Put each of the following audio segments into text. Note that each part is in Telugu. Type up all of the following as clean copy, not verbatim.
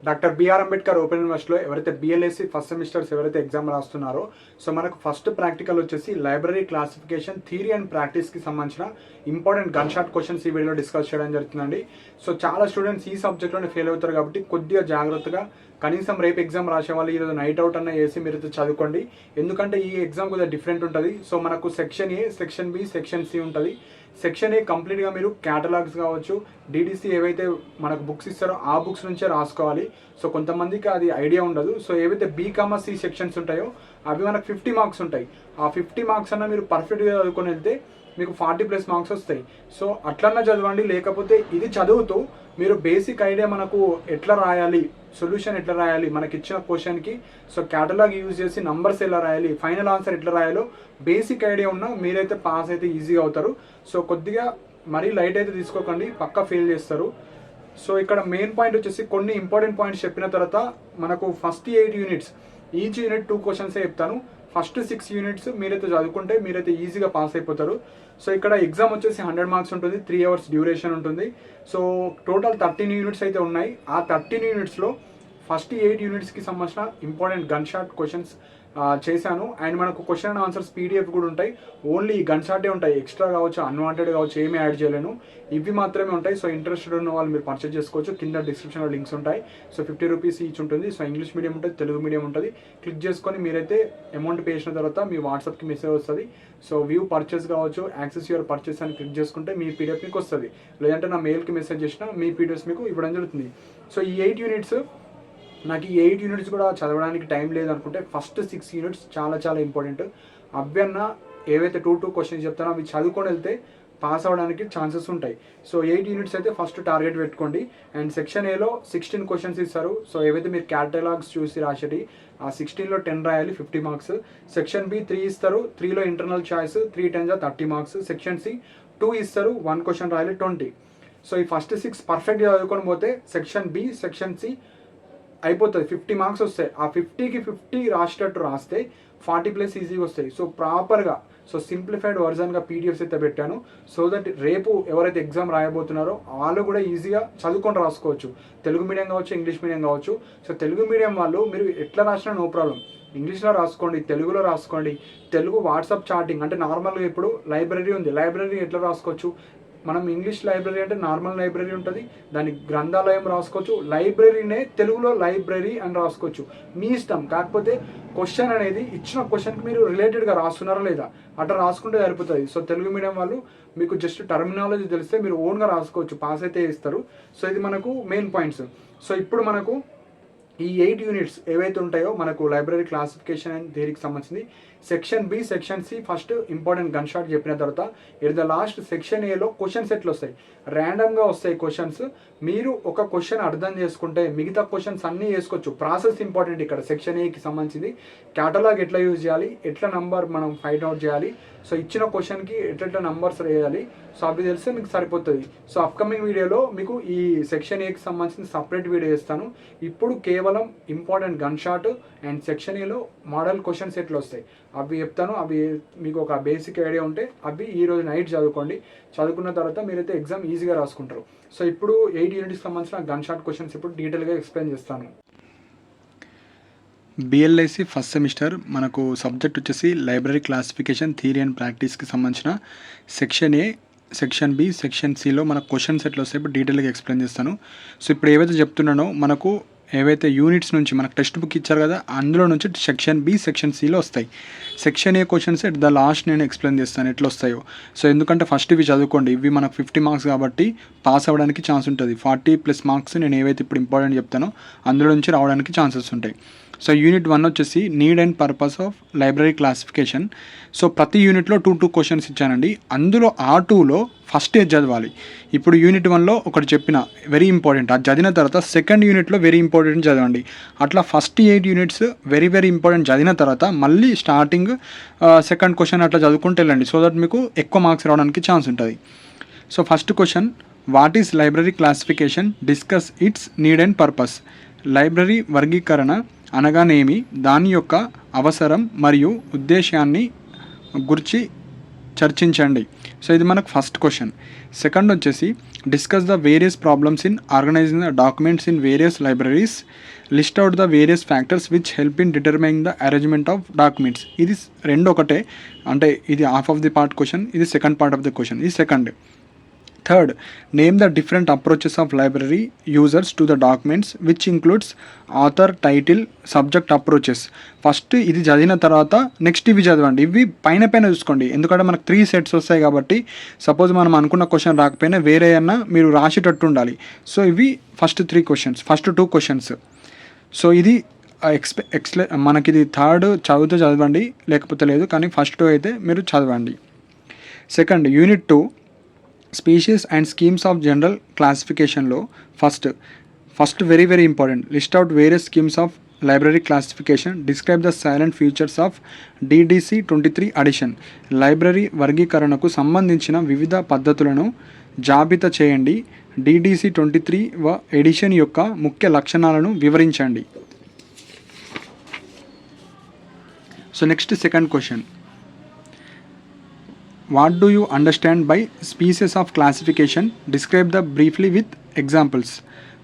డాక్టర్ బిఆర్ అంబేద్కర్ ఓపెన్ యూనివర్సిటీలో ఎవరైతే బిఎల్ఎస్సి ఫస్ట్ సెమిస్టర్స్ ఎవరైతే ఎగ్జామ్ రాస్తున్నారో సో మనకు ఫస్ట్ ప్రాక్టికల్ వచ్చేసి లైబ్రరీ క్లాసిఫికేషన్ థియరీ అండ్ ప్రాక్టీస్కి సంబంధించిన ఇంపార్టెంట్ గన్ షాట్ క్వశ్చన్స్ ఈ వీడియోలో డిస్కస్ చేయడం జరుగుతుందండి. సో చాలా స్టూడెంట్స్ ఈ సబ్జెక్ట్లోనే ఫెయిల్ అవుతారు కాబట్టి కొద్దిగా జాగ్రత్తగా కనీసం రేపు ఎగ్జామ్ రాసే వాళ్ళు ఈరోజు నైట్ అవుట్ అన్న చేసి మీరు చదువుకోండి. ఎందుకంటే ఈ ఎగ్జామ్ కొద్దిగా డిఫరెంట్ ఉంటుంది. సో మనకు section A, section B, section C ఉంటుంది. సెక్షన్ ఏ కంప్లీట్గా మీరు క్యాటలాగ్స్ కావచ్చు, డిడిసి ఏవైతే మనకు బుక్స్ ఇస్తారో ఆ బుక్స్ నుంచే రాసుకోవాలి. సో కొంతమందికి అది ఐడియా ఉండదు. సో ఏవైతే బి-సి సెక్షన్స్ ఉంటాయో అవి మనకు 50 మార్క్స్ ఉంటాయి. ఆ 50 మార్క్స్ అన్న మీరు పర్ఫెక్ట్గా చదువుకొని వెళ్తే మీకు 40+ మార్క్స్ వస్తాయి. సో అట్లన్నా చదవండి. లేకపోతే ఇది చదువుతూ మీరు బేసిక్ ఐడియా మనకు ఎట్లా రాయాలి, సొల్యూషన్ ఎట్లా రాయాలి, మనకి ఇచ్చిన క్వశ్చన్కి సో క్యాటలాగ్ యూజ్ చేసి నంబర్స్ ఎలా రాయాలి, ఫైనల్ ఆన్సర్ ఎట్లా రాయాలో బేసిక్ ఐడియా ఉన్నా మీరైతే పాస్ అయితే ఈజీగా అవుతారు. సో కొద్దిగా మరీ లైట్ అయితే తీసుకోకండి, పక్కా ఫెయిల్ చేస్తారు. సో ఇక్కడ మెయిన్ పాయింట్ వచ్చేసి కొన్ని ఇంపార్టెంట్ పాయింట్స్ చెప్పిన తర్వాత మనకు ఫస్ట్ 8 యూనిట్స్ ఈచ్ యూనిట్ 2 క్వశ్చన్సే చెప్తాను. ఫస్ట్ 6 యూనిట్స్ మీరైతే చదువుకుంటే మీరైతే ఈజీగా పాస్ అయిపోతారు. సో ఇక్కడ ఎగ్జామ్ వచ్చేసి 100 మార్క్స్ ఉంటుంది, 3 అవర్స్ డ్యూరేషన్ ఉంటుంది. సో టోటల్ 13 యూనిట్స్ అయితే ఉన్నాయి. ఆ 13 యూనిట్స్లో ఫస్ట్ 8 యూనిట్స్కి సంబంధించిన ఇంపార్టెంట్ గన్ షాట్ క్వశ్చన్స్ చేశాను. అండ్ మనకు క్వశ్చన్ అండ్ ఆన్సర్స్ పీడిఎఫ్ కూడా ఉంటాయి. ఓన్లీ గన్ షాటే ఉంటాయి, ఎక్స్ట్రా కావచ్చు, అన్వాంటెడ్ కావచ్చు, ఏమీ యాడ్ చేయలేను. ఇవి మాత్రమే ఉంటాయి. సో ఇంట్రెస్టెడ్ ఉన్న వాళ్ళు మీరు పర్చేస్ చేసుకోవచ్చు. కింద డిస్క్రిప్షన్లో లింక్స్ ఉంటాయి. సో 50 రూపీస్ ఈచ్ ఉంటుంది. సో ఇంగ్లీష్ మీడియం ఉంటుంది, తెలుగు మీడియం ఉంటుంది. క్లిక్ చేసుకొని మీరైతే అమౌంట్ పే చేసిన తర్వాత మీ వాట్సాప్కి మెసేజ్ వస్తుంది. సో వ్యూ పర్చేస్ కావచ్చు, యాక్సెస్ యువర్ పర్చేస్ అని క్లిక్ చేసుకుంటే మీ పీడిఎఫ్ మీకు వస్తుంది. లేదంటే నా మెయిల్కి మెసేజ్ చేసినా మీ పీడిఎఫ్స్ మీకు ఇవ్వడం జరుగుతుంది. సో ఈ 8 యూనిట్స్ నాకు ఈ 8 యూనిట్స్ కూడా చదవడానికి టైం లేదనుకుంటే ఫస్ట్ 6 యూనిట్స్ చాలా చాలా ఇంపార్టెంట్. అభ్యన్న ఏవైతే 2 క్వశ్చన్స్ చెప్తానో అవి చదువుకొని వెళ్తే పాస్ అవ్వడానికి ఛాన్సెస్ ఉంటాయి. సో 8 యూనిట్స్ అయితే ఫస్ట్ టార్గెట్ పెట్టుకోండి. అండ్ సెక్షన్ ఏలో 16 క్వశ్చన్స్ ఇస్తారు. సో ఏవైతే మీరు క్యాటలాగ్స్ చూసి రాసేటి ఆ 16లో 10 రాయాలి, 50 మార్క్స్. సెక్షన్ బి 3 ఇస్తారు, 3లో internal choice, 3 10 30 marks. Section C 2 ఇస్తారు, 1 క్వశ్చన్ రాయాలి, 20. సో ఈ ఫస్ట్ 6 పర్ఫెక్ట్గా చదువుకొని పోతే సెక్షన్ బి, సెక్షన్ సి అయిపోతుంది, 50 మార్క్స్ వస్తాయి. ఆ 50కి 50 రాసేటట్టు రాస్తే 40+ ఈజీగా వస్తాయి. సో ప్రాపర్గా సో సింప్లిఫైడ్ వర్జన్గా పీడిఎఫ్స్ అయితే పెట్టాను. సో దట్ రేపు ఎవరైతే ఎగ్జామ్ రాయబోతున్నారో వాళ్ళు కూడా ఈజీగా చదువుకొని రాసుకోవచ్చు. తెలుగు మీడియం కావచ్చు, ఇంగ్లీష్ మీడియం కావచ్చు. సో తెలుగు మీడియం వాళ్ళు మీరు ఎట్లా రాసినా నో ప్రాబ్లం. ఇంగ్లీష్లో రాసుకోండి, తెలుగులో రాసుకోండి. తెలుగు వాట్సాప్ చాటింగ్ అంటే నార్మల్గా ఇప్పుడు లైబ్రరీ ఉంది, లైబ్రరీ ఎట్లా రాసుకోవచ్చు. మనం ఇంగ్లీష్ లైబ్రరీ అంటే నార్మల్ లైబ్రరీ ఉంటుంది, దాని గ్రంథాలయం రాసుకోవచ్చు. లైబ్రరీనే తెలుగులో లైబ్రరీ అని రాసుకోవచ్చు, మీ ఇష్టం. కాకపోతే క్వశ్చన్ అనేది ఇచ్చిన క్వశ్చన్కి మీరు రిలేటెడ్గా రాస్తున్నారా లేదా అట్లా రాసుకుంటే సరిపోతుంది. సో తెలుగు మీడియం వాళ్ళు మీకు జస్ట్ టర్మినాలజీ తెలిస్తే మీరు ఓన్గా రాసుకోవచ్చు, పాస్ అయితే ఇస్తారు. సో ఇది మనకు మెయిన్ పాయింట్స్. సో ఇప్పుడు మనకు ఈ 8 యూనిట్స్ ఏవైతే ఉంటాయో మనకు లైబ్రరీ క్లాసిఫికేషన్ అండ్ థియరీకి సంబంధించింది. Section B, section C first important gun shot చెప్పిన తర్వాత ఎట్ ద లాస్ట్ సెక్షన్ ఏలో క్వశ్చన్స్ ఎట్లా వస్తాయి, ర్యాండమ్గా వస్తాయి క్వశ్చన్స్. మీరు ఒక క్వశ్చన్ అర్థం చేసుకుంటే మిగతా క్వశ్చన్స్ అన్నీ చేసుకోవచ్చు. ప్రాసెస్ ఇంపార్టెంట్ ఇక్కడ. సెక్షన్ ఏకి సంబంధించింది క్యాటలాగ్ ఎట్లా యూజ్ చేయాలి, ఎట్లా నంబర్ మనం ఫైండ్ అవుట్ చేయాలి, సో ఇచ్చిన క్వశ్చన్కి ఎట్లా నంబర్స్ వేయాలి, సో అవి తెలిస్తే మీకు సరిపోతుంది. సో అప్కమింగ్ వీడియోలో మీకు ఈ సెక్షన్ ఏకి సంబంధించిన సపరేట్ వీడియో ఇస్తాను. ఇప్పుడు కేవలం important gun shot and section ఏలో మోడల్ క్వశ్చన్స్ ఎట్లా వస్తాయి అవి చెప్తాను. అవి మీకు ఒక బేసిక్ ఐడియా ఉంటే అవి ఈరోజు నైట్ చదువుకోండి. చదువుకున్న తర్వాత మీరైతే ఎగ్జామ్ ఈజీగా రాసుకుంటారు. సో ఇప్పుడు 8 యూనిట్స్కి సంబంధించిన గన్ షాట్ క్వశ్చన్స్ ఇప్పుడు డీటెయిల్గా ఎక్స్ప్లెయిన్ చేస్తాను. బిఎల్ఐసి ఫస్ట్ సెమిస్టర్ మనకు సబ్జెక్ట్ వచ్చేసి లైబ్రరీ క్లాసిఫికేషన్ థియరీ అండ్ ప్రాక్టీస్కి సంబంధించిన section A, section B, section సిలో మనకు క్వశ్చన్స్ ఎట్లా వస్తాయి ఇప్పుడు డీటెయిల్గా ఎక్స్ప్లెయిన్ చేస్తాను. సో ఇప్పుడు ఏవైతే చెప్తున్నానో మనకు ఏవైతే యూనిట్స్ నుంచి మనకు టెక్స్ట్ బుక్ ఇచ్చారు కదా అందులో నుంచి సెక్షన్ బి, సెక్షన్ సిలో వస్తాయి. Section A questions at the last నేను ఎక్స్ప్లెయిన్ చేస్తాను ఎట్లా వస్తాయో. సో ఎందుకంటే ఫస్ట్ ఇవి చదువుకోండి, ఇవి మనకు 50 మార్క్స్ కాబట్టి పాస్ అవ్వడానికి ఛాన్స్ ఉంటుంది. 40+ మార్క్స్ నేను ఏవైతే ఇప్పుడు ఇంపార్టెంట్ చెప్తానో అందులో నుంచి రావడానికి ఛాన్సెస్ ఉంటాయి. సో యూనిట్ 1 వచ్చేసి need and purpose of library classification. So ప్రతి యూనిట్లో 2 క్వశ్చన్స్ ఇచ్చానండి. అందులో ఆ 2లో ఫస్ట్ ఏది చదవాలి. ఇప్పుడు యూనిట్ 1లో ఒకటి చెప్పిన వెరీ ఇంపార్టెంట్, అది చదివిన తర్వాత సెకండ్ యూనిట్లో వెరీ ఇంపార్టెంట్ చదవండి. అట్లా first 8 units very very important చదివిన తర్వాత మళ్ళీ స్టార్టింగ్ సెకండ్ క్వశ్చన్ అట్లా చదువుకుంటూ వెళ్ళండి. సో దట్ మీకు ఎక్కువ మార్క్స్ రావడానికి ఛాన్స్ ఉంటుంది. So first question, what is library classification, discuss it's need and purpose. Library వర్గీకరణ అనగానేమి, దాని యొక్క అవసరం మరియు ఉద్దేశాన్ని గురించి చర్చించండి. సో ఇది మనకు ఫస్ట్ క్వశ్చన్. సెకండ్ వచ్చేసి discuss the various problems in organizing the documents in various libraries, list out the various factors which help in determining the arrangement of documents. ఇది రెండు ఒకటే, అంటే ఇది half of the part question, ఇది second part of the question, ఇది second. Third, name the different approaches of library users to the documents which includes author, title, subject approaches. First ఇది చదివిన తర్వాత నెక్స్ట్ ఇవి చదవండి. ఇవి పైన చూసుకోండి, ఎందుకంటే మనకు 3 సెట్స్ వస్తాయి కాబట్టి సపోజ్ మనం అనుకున్న క్వశ్చన్ రాకపోయినా వేరే అన్నా మీరు రాసేటట్టు ఉండాలి. సో ఇవి first 3 questions, first 2 questions. So ఇది మనకి ఇది థర్డ్ చదివితే చదవండి, లేకపోతే లేదు, కానీ ఫస్ట్ 2 అయితే మీరు చదవండి. Second, unit 2 species and schemes of general క్లాసిఫికేషన్లో first very very important, list out various schemes of library classification, describe the salient features of DDC 23 edition. Library వర్గీకరణకు సంబంధించిన వివిధ పద్ధతులను జాబితా చేయండి. DDC 23 ఎడిషన్ యొక్క ముఖ్య లక్షణాలను వివరించండి. So next second question, what do you understand by species of classification, describe the briefly with examples.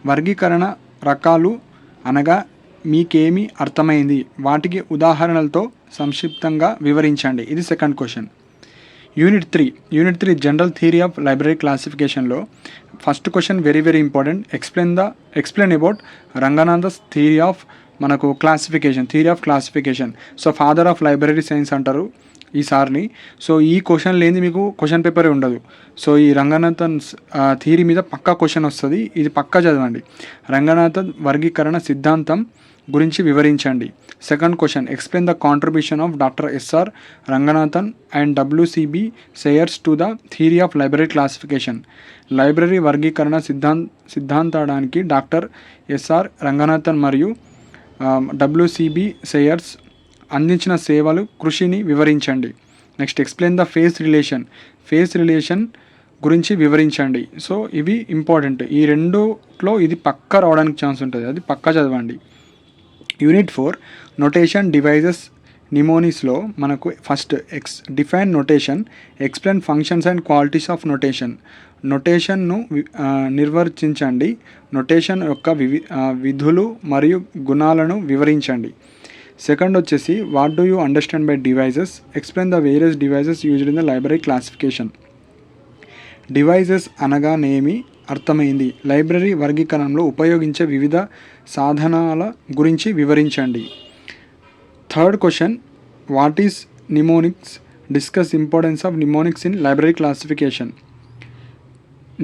వర్గీకరణ రకాలు అనగా మీకేమి అర్థమైంది, వాటికి ఉదాహరణలతో సంక్షిప్తంగా వివరించండి. ఇది second question. Unit 3 general theory of library క్లాసిఫికేషన్లో first question very very important, explain about Ranganathan's theory of మనకు theory of classification. So father of library science అంటారు ఈ సార్ని. సో ఈ క్వశ్చన్ లేని మీకు క్వశ్చన్ పేపరే ఉండదు. సో ఈ రంగనాథన్ థియరీ మీద పక్కా క్వశ్చన్ వస్తుంది, ఇది పక్కా చదవండి. రంగనాథన్ వర్గీకరణ సిద్ధాంతం గురించి వివరించండి. Second question, explain the contribution of doctor SR Ranganathan and WCB sayers to the theory of library classification. Library వర్గీకరణ సిద్ధాంతానికి డాక్టర్ SR రంగనాథన్ మరియు WCB సేయర్స్ అందించిన సేవలు కృషిని వివరించండి. Next, explain the face relation గురించి వివరించండి. సో ఇవి ఇంపార్టెంట్, ఈ రెండులో ఇది పక్కా రావడానికి ఛాన్స్ ఉంటుంది, అది పక్కా చదవండి. యూనిట్ 4 నొటేషన్, డివైజెస్, నిమోనిక్స్లో మనకు first define notation, explain functions and qualities of నొటేషన్ను నిర్వచించండి. నొటేషన్ యొక్క విధులు మరియు గుణాలను వివరించండి. సెకండ్ వచ్చేసి what do you understand by devices, explain the various devices used in the library classification. Devices అనగానేమి అర్థమైంది, లైబ్రరీ వర్గీకరణలో ఉపయోగించే వివిధ సాధనాల గురించి వివరించండి. Third question, what is mnemonics, discuss importance of mnemonics in library classification.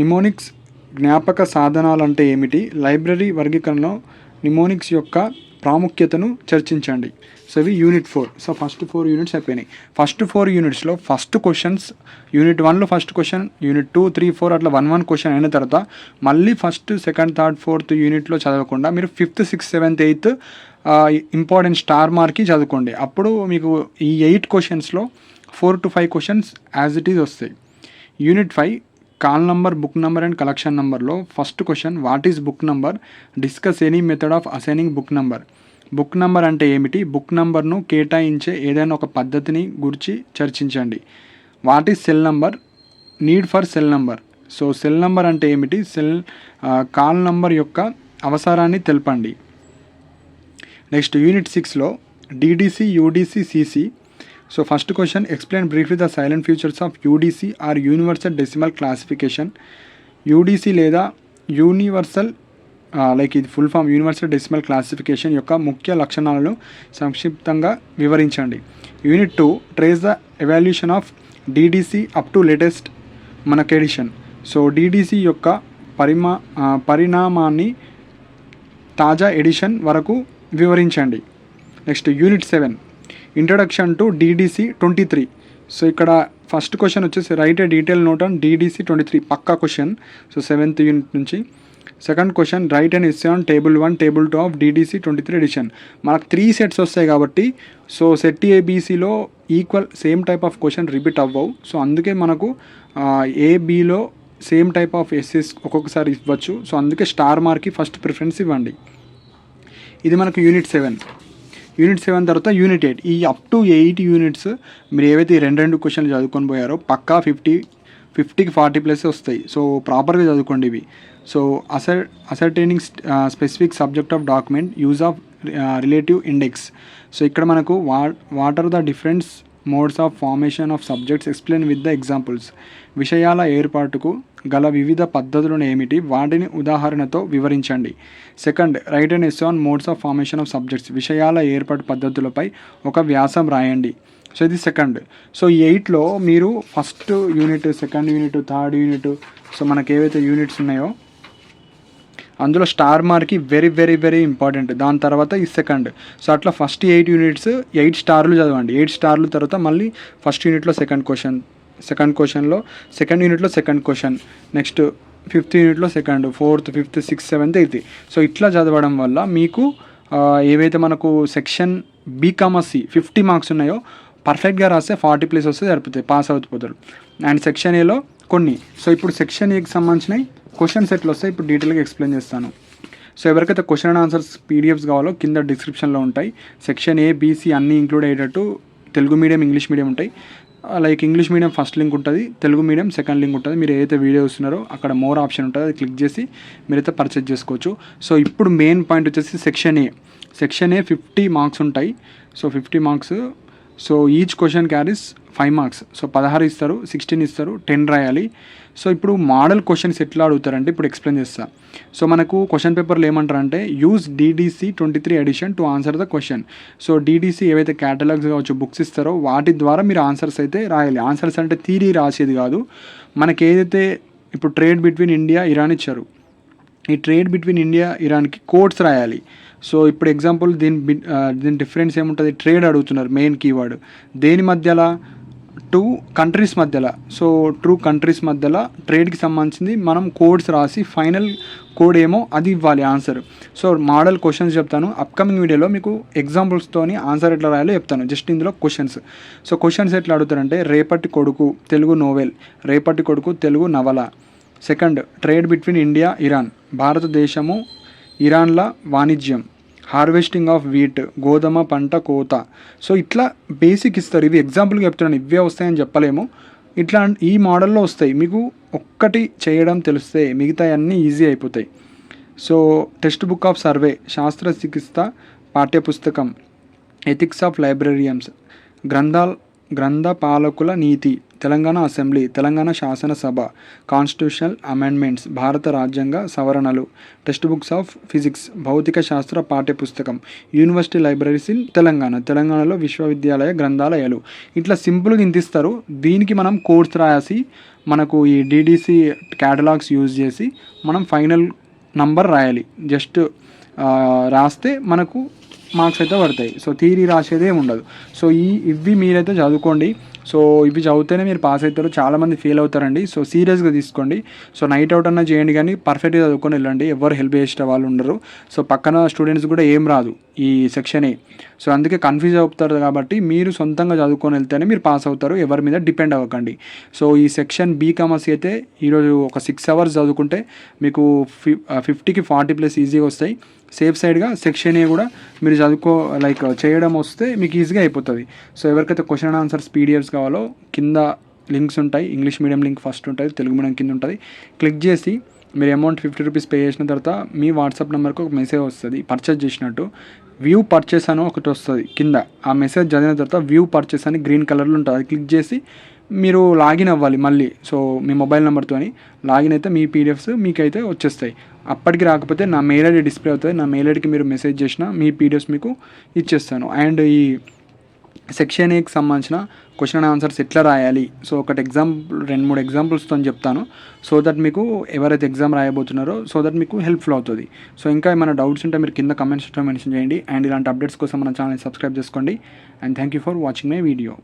Mnemonics జ్ఞాపక సాధనాలు అంటే ఏమిటి, లైబ్రరీ వర్గీకరణలో నిమోనిక్స్ యొక్క ప్రాముఖ్యతను చర్చించండి. సో ఇవి యూనిట్ 4. సో ఫస్ట్ 4 యూనిట్స్ అయిపోయినాయి. ఫస్ట్ 4 యూనిట్స్లో ఫస్ట్ క్వశ్చన్స్, యూనిట్ 1లో ఫస్ట్ క్వశ్చన్, యూనిట్ 2, 3, 4 అట్లా 1 క్వశ్చన్ అయిన తర్వాత మళ్ళీ ఫస్ట్, సెకండ్, థర్డ్, ఫోర్త్ యూనిట్లో చదవకుండా మీరు 5th, 6th, 7th, 8th important star మార్క్కి చదువుకోండి. అప్పుడు మీకు ఈ 8 క్వశ్చన్స్లో 4 to 5 questions as it is వస్తాయి. Unit 5 call number, book number and collection నంబర్లో first question, what is book number, discuss any method of assigning book number. Book number అంటే ఏమిటి, బుక్ నంబర్ను కేటాయించే ఏదైనా ఒక పద్ధతిని గురించి చర్చించండి. What is cell number, need for cell number. So cell number అంటే ఏమిటి, కాల్ నంబర్ యొక్క అవసరాన్ని తెలపండి. నెక్స్ట్ యూనిట్ 6లో DDC, UDC, CC. So first question, explain briefly the salient features of UDC or universal decimal classification. UDC లేదా యూనివర్సల్ ఇది full form universal decimal classification యొక్క ముఖ్య లక్షణాలను సంక్షిప్తంగా వివరించండి. Unit 2 trace the evolution of DDC up to latest మనకు ఎడిషన్. సో DDC యొక్క పరిణామాన్ని తాజా ఎడిషన్ వరకు వివరించండి. Next unit 7 introduction to DDC 23. So ఇక్కడ ఫస్ట్ క్వశ్చన్ వచ్చేసి write a detail note on DDC 23 పక్కా క్వశ్చన్. సో 7th యూనిట్ నుంచి. Second question, write and essay on table 1, table 2 of DDC 23 edition. మనకు 3 సెట్స్ వస్తాయి కాబట్టి సో సెట్ ABCలో equal same type of question repeat అవ్వవు. సో అందుకే మనకు ABలో సేమ్ టైప్ ఆఫ్ ఎస్సెస్ ఒక్కొక్కసారి ఇవ్వచ్చు. సో అందుకే స్టార్ మార్క్కి ఫస్ట్ ప్రిఫరెన్స్ ఇవ్వండి. ఇది మనకు యూనిట్ 7. యూనిట్ 7 తర్వాత యూనిట్ 8. ఈ అప్ టు 8 యూనిట్స్ మీరు ఏవైతే 2 క్వశ్చన్లు చదువుకొని పోయారో పక్కా 50 50కి 40+ వస్తాయి. సో ప్రాపర్గా చదువుకోండి ఇవి. So ascertaining specific subject of document use of relative index. So ఇక్కడ మనకు what are the different modes of formation of subjects explain with the examples. విషయాల ఏర్పాటుకు గల వివిధ పద్ధతులను ఏమిటి, వాటిని ఉదాహరణతో వివరించండి. Second, write and essay on modes of formation of subjects. విషయాల ఏర్పాటు పద్ధతులపై ఒక వ్యాసం రాయండి. సో ఇది సెకండ్. సో 8లో మీరు first unit, second unit, third unit, so మనకి ఏవైతే యూనిట్స్ ఉన్నాయో అందులో స్టార్ మార్కి వెరీ వెరీ వెరీ ఇంపార్టెంట్. దాని తర్వాత ఈ సెకండ్. సో అట్లా ఫస్ట్ 8 యూనిట్స్ 8 స్టార్లు చదవండి. 8 స్టార్లు తర్వాత మళ్ళీ ఫస్ట్ యూనిట్లో సెకండ్ క్వశ్చన్, సెకండ్ క్వశ్చన్లో సెకండ్ యూనిట్లో సెకండ్ క్వశ్చన్, నెక్స్ట్ 5th యూనిట్లో second, 4th, 5th, 6th, 7th, 8th. So ఇట్లా చదవడం వల్ల మీకు ఏవైతే మనకు సెక్షన్ B,C 50 మార్క్స్ ఉన్నాయో పర్ఫెక్ట్గా రాస్తే 40+ వస్తే సరిపోతాయి, పాస్ అవుతుపోతారు. అండ్ సెక్షన్ ఏలో కొన్ని. సో ఇప్పుడు సెక్షన్ ఏకి సంబంధించినవి క్వశ్చన్స్ ఎట్లా వస్తాయి ఇప్పుడు డీటెయిల్గా ఎక్స్ప్లెయిన్ చేస్తాను. సో ఎవరికైతే క్వశ్చన్ అండ్ ఆన్సర్స్ PDFs కావాలో కింద డిస్క్రిప్షన్లో ఉంటాయి. సెక్షన్ A,B,C అన్నీ ఇంక్లూడ్ అయ్యేటట్టు తెలుగు మీడియం, ఇంగ్లీష్ మీడియం ఉంటాయి. Like English medium first link ఉంటుంది, తెలుగు మీడియం సెకండ్ లింక్ ఉంటుంది. మీరు ఏదైతే వీడియో చూస్తున్నారో అక్కడ మోర్ ఆప్షన్ ఉంటుంది, అది క్లిక్ చేసి మీరైతే పర్చేజ్ చేసుకోవచ్చు. సో ఇప్పుడు మెయిన్ పాయింట్ వచ్చేసి section A. Section A 50 marks ఉంటాయి. So 50 marks. So each question carries 5 marks. So 16 ఇస్తారు, 16 ఇస్తారు, 10 రాయాలి. సో ఇప్పుడు మోడల్ క్వశ్చన్స్ ఎట్లా అడుగుతారంటే ఇప్పుడు ఎక్స్ప్లెయిన్ చేస్తా. సో మనకు క్వశ్చన్ పేపర్లో ఏమంటారంటే use DDC 23 edition to answer the question. So DDC ఏవైతే క్యాటలాగ్స్ కావచ్చు, బుక్స్ ఇస్తారో వాటి ద్వారా మీరు ఆన్సర్స్ అయితే రాయాలి. ఆన్సర్స్ అంటే థియరీ రాసేది కాదు. మనకి ఏదైతే ఇప్పుడు ట్రేడ్ బిట్వీన్ ఇండియా, ఇరాన్ ఇచ్చారు. ఈ ట్రేడ్ బిట్వీన్ ఇండియా, ఇరాన్కి కోడ్స్ రాయాలి. సో ఇప్పుడు ఎగ్జాంపుల్ దీని డిఫరెన్స్ ఏముంటుంది, ట్రేడ్ అడుగుతున్నారు మెయిన్ కీవర్డ్. దేని మధ్యలో, 2 కంట్రీస్ మధ్యలో. సో 2 కంట్రీస్ మధ్యలో ట్రేడ్కి సంబంధించింది మనం కోడ్స్ రాసి ఫైనల్ కోడ్ ఏమో అది ఇవ్వాలి ఆన్సర్. సో మోడల్ క్వశ్చన్స్ చెప్తాను అప్కమింగ్ వీడియోలో, మీకు ఎగ్జాంపుల్స్తోని ఆన్సర్ ఎట్లా రాయాలో చెప్తాను. జస్ట్ ఇందులో క్వశ్చన్స్. సో క్వశ్చన్స్ ఎట్లా అడుగుతారంటే రేపటి కొడుకు తెలుగు నోవెల్, రేపటి కొడుకు తెలుగు నవల. Second, trade between India, Iran, భారతదేశము ఇరాన్ల వాణిజ్యం, హార్వెస్టింగ్ ఆఫ్ వీట్, గోధుమ పంట కోత. సో ఇట్లా బేసిక్ ఇస్తారు. ఇవి ఎగ్జాంపుల్గా చెప్తున్నాను, ఇవే వస్తాయని చెప్పలేము. ఇట్లా ఈ మోడల్లో వస్తాయి. మీకు ఒక్కటి చేయడం తెలిస్తే మిగతా అన్నీ ఈజీ అయిపోతాయి. So text book of survey, శాస్త్ర చికిత్స పాఠ్యపుస్తకం, ethics of librarians, గ్రంథపాలకుల NITI, Telangana assembly, Telangana శాసనసభ, కాన్స్టిట్యూషనల్ అమెండ్మెంట్స్, భారత రాజ్యాంగ సవరణలు, టెక్స్ట్ బుక్స్ ఆఫ్ ఫిజిక్స్, భౌతిక శాస్త్ర పాఠ్యపుస్తకం, యూనివర్సిటీ లైబ్రరీస్ ఇన్ తెలంగాణ, తెలంగాణలో విశ్వవిద్యాలయ గ్రంథాలయాలు. ఇట్లా సింపుల్గా ఇంతిస్తారు. దీనికి మనం కోర్స్ రాసి మనకు ఈ DDC క్యాటలాగ్స్ యూజ్ చేసి మనం ఫైనల్ నంబర్ రాయాలి. జస్ట్ రాస్తే మనకు మార్క్స్ అయితే పడతాయి. సో థియరీ రాసేదే ఉండదు. సో ఇవి మీరైతే చదువుకోండి. సో ఇవి చదివితేనే మీరు పాస్ అవుతారు. చాలామంది ఫెయిల్ అవుతారండి. సో సీరియస్గా తీసుకోండి. సో నైట్ అవుట్ అన్నా చేయండి, కానీ పర్ఫెక్ట్గా చదువుకొని వెళ్ళండి. ఎవరు హెల్ప్ చేసే వాళ్ళు ఉండరు. సో పక్కన స్టూడెంట్స్ కూడా ఏం రాదు ఈ సెక్షన్ ఏ. సో అందుకే కన్ఫ్యూజ్ అవుతారు. కాబట్టి మీరు సొంతంగా చదువుకొని వెళ్తేనే మీరు పాస్ అవుతారు. ఎవరి మీద డిపెండ్ అవ్వకండి. సో ఈ సెక్షన్ B,C అయితే ఈరోజు ఒక 6 అవర్స్ చదువుకుంటే మీకు 50కి 40+ ఈజీగా వస్తాయి. సేఫ్ సైడ్గా సెక్షన్ ఏ కూడా మీరు చేయడం వస్తే మీకు ఈజీగా అయిపోతుంది. సో ఎవరికైతే క్వశ్చన్ అండ్ ఆన్సర్స్ PDFs కావాలో కింద లింక్స్ ఉంటాయి. ఇంగ్లీష్ మీడియం లింక్ ఫస్ట్ ఉంటుంది, తెలుగు మీడియం కింద ఉంటుంది. క్లిక్ చేసి మీరు అమౌంట్ 50 రూపీస్ పే చేసిన తర్వాత మీ వాట్సాప్ నెంబర్కి ఒక మెసేజ్ వస్తుంది పర్చేజ్ చేసినట్టు. వ్యూ పర్చేస్ అని ఒకటి వస్తుంది కింద. ఆ మెసేజ్ చదివిన తర్వాత వ్యూ పర్చేస్ అని గ్రీన్ కలర్లో ఉంటుంది. అది క్లిక్ చేసి మీరు లాగిన్ అవ్వాలి మళ్ళీ. సో మీ మొబైల్ నెంబర్తో లాగిన్ అయితే మీ PDFs మీకైతే వచ్చేస్తాయి. అప్పటికి రాకపోతే నా మెయిల్ ఐడి డిస్ప్లే అవుతుంది. నా మెయిల్ ఐడికి మీరు మెసేజ్ చేసిన మీ PDFs మీకు ఇచ్చేస్తాను. అండ్ ఈ సెక్షన్ ఏకి సంబంధించిన క్వశ్చన్ అండ్ ఆన్సర్స్ ఎట్లా రాయాలి, సో ఒకటి ఎగ్జాంపుల్ 2-3 ఎగ్జాంపుల్స్తో చెప్తాను. సో దట్ మీకు ఎవరైతే ఎగ్జామ్ రాయబోతున్నారో సో దట్ మీకు హెల్ప్ఫుల్ అవుతుంది. సో ఇంకా ఏమైనా డౌట్స్ ఉంటే మీరు కింద కమెంట్ సెక్షన్లో మెన్షన్ చేయండి. అండ్ ఇలాంటి అప్డేట్స్ కోసం మన ఛానల్ సబ్స్క్రైబ్ చేసుకోండి. And thank you for watching my video.